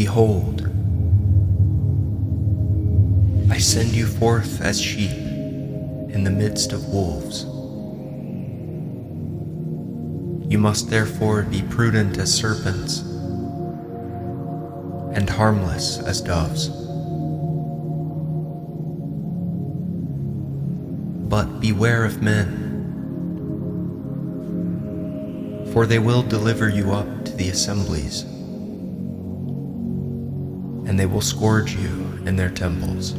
Behold, I send you forth as sheep in the midst of wolves. You must therefore be prudent as serpents and harmless as doves. But beware of men, for they will deliver you up to the assemblies, and they will scourge you in their temples.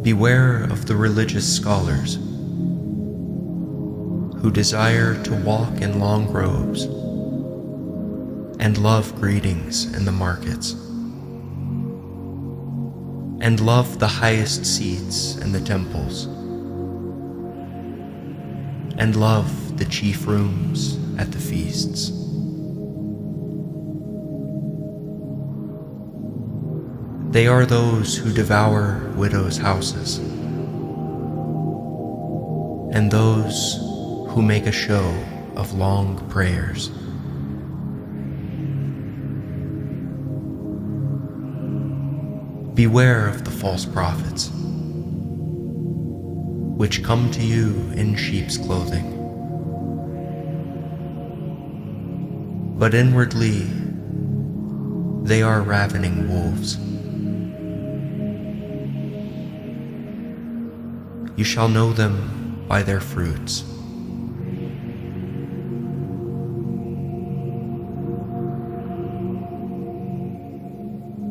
Beware of the religious scholars who desire to walk in long robes and love greetings in the markets, and love the highest seats in the temples, and love the chief rooms at the feasts. They are those who devour widows' houses, and those who make a show of long prayers. Beware of the false prophets, which come to you in sheep's clothing, but inwardly they are ravening wolves. You shall know them by their fruits.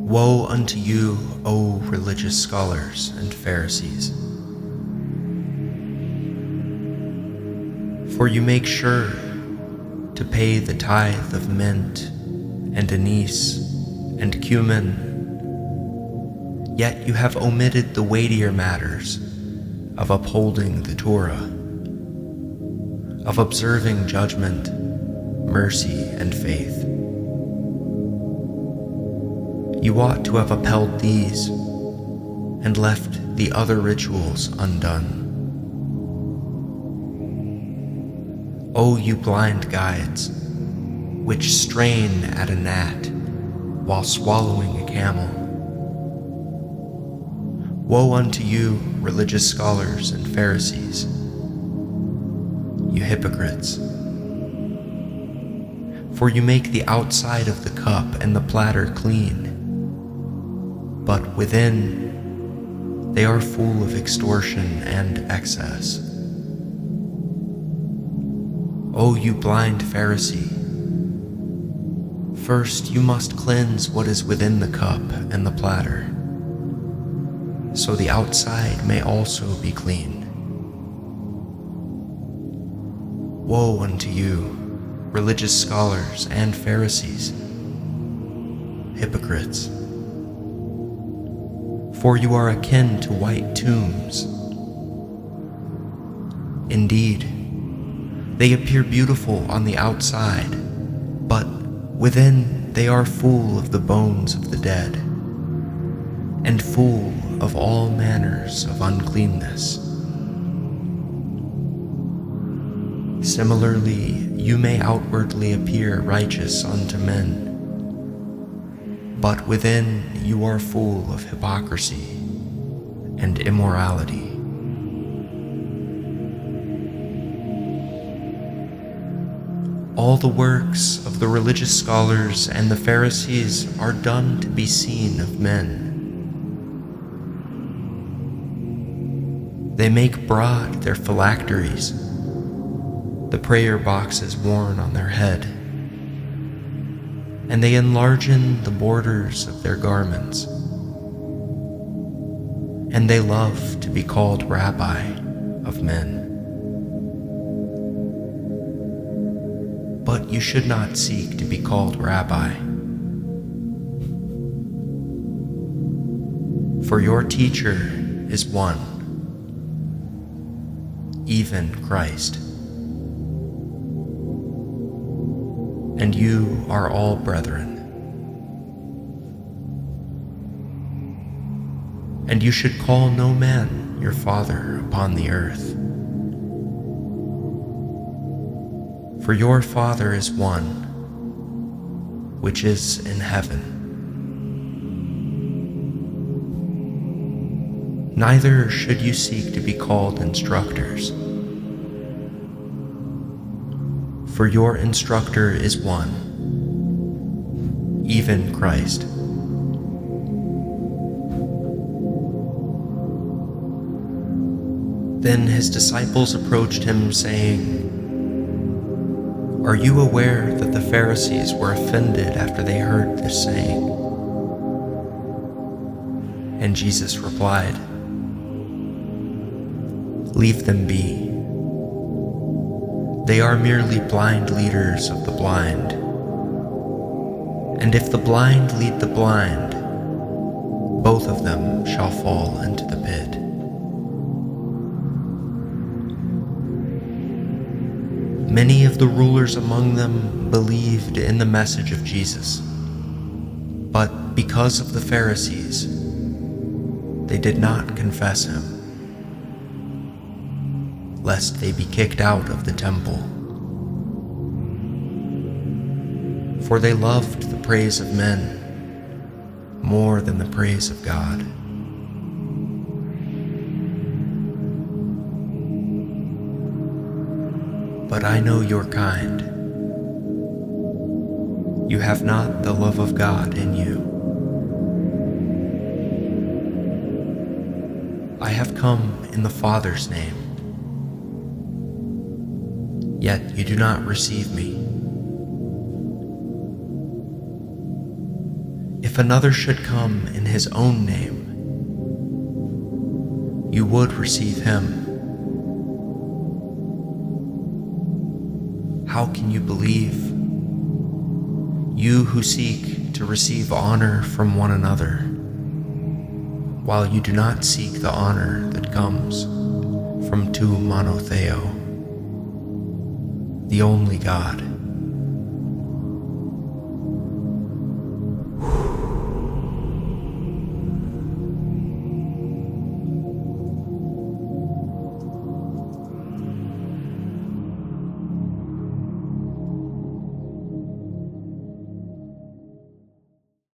Woe unto you, O religious scholars and Pharisees, for you make sure to pay the tithe of mint and anise and cumin, yet you have omitted the weightier matters of upholding the Torah, of observing judgment, mercy, and faith. You ought to have upheld these and left the other rituals undone. O you blind guides, which strain at a gnat while swallowing a camel. Woe unto you, religious scholars and Pharisees, you hypocrites! For you make the outside of the cup and the platter clean, but within they are full of extortion and excess. O you blind Pharisee! First you must cleanse what is within the cup and the platter, so the outside may also be clean. Woe unto you, religious scholars and Pharisees, hypocrites! For you are akin to white tombs. Indeed, they appear beautiful on the outside, but within they are full of the bones of the dead, and full of all manners of uncleanness. Similarly, you may outwardly appear righteous unto men, but within you are full of hypocrisy and immorality. All the works of the religious scholars and the Pharisees are done to be seen of men. They make broad their phylacteries, the prayer boxes worn on their head, and they enlargen the borders of their garments. And they love to be called rabbi of men. But you should not seek to be called rabbi, for your teacher is one, even Christ. And you are all brethren. And you should call no man your father upon the earth, For your Father is one, which is in heaven. Neither should you seek to be called instructors, for your instructor is one, even Christ. Then his disciples approached him, saying, "Are you aware that the Pharisees were offended after they heard this saying?" And Jesus replied, "Leave them be. They are merely blind leaders of the blind. And if the blind lead the blind, both of them shall fall into the pit." Many of the rulers among them believed in the message of Jesus, but because of the Pharisees, they did not confess him, lest they be kicked out of the temple. For they loved the praise of men more than the praise of God. But I know your kind. You have not the love of God in you. I have come in the Father's name, yet you do not receive me. If another should come in his own name, you would receive him. How can you believe, you who seek to receive honor from one another, while you do not seek the honor that comes from tu monotheo, the only God?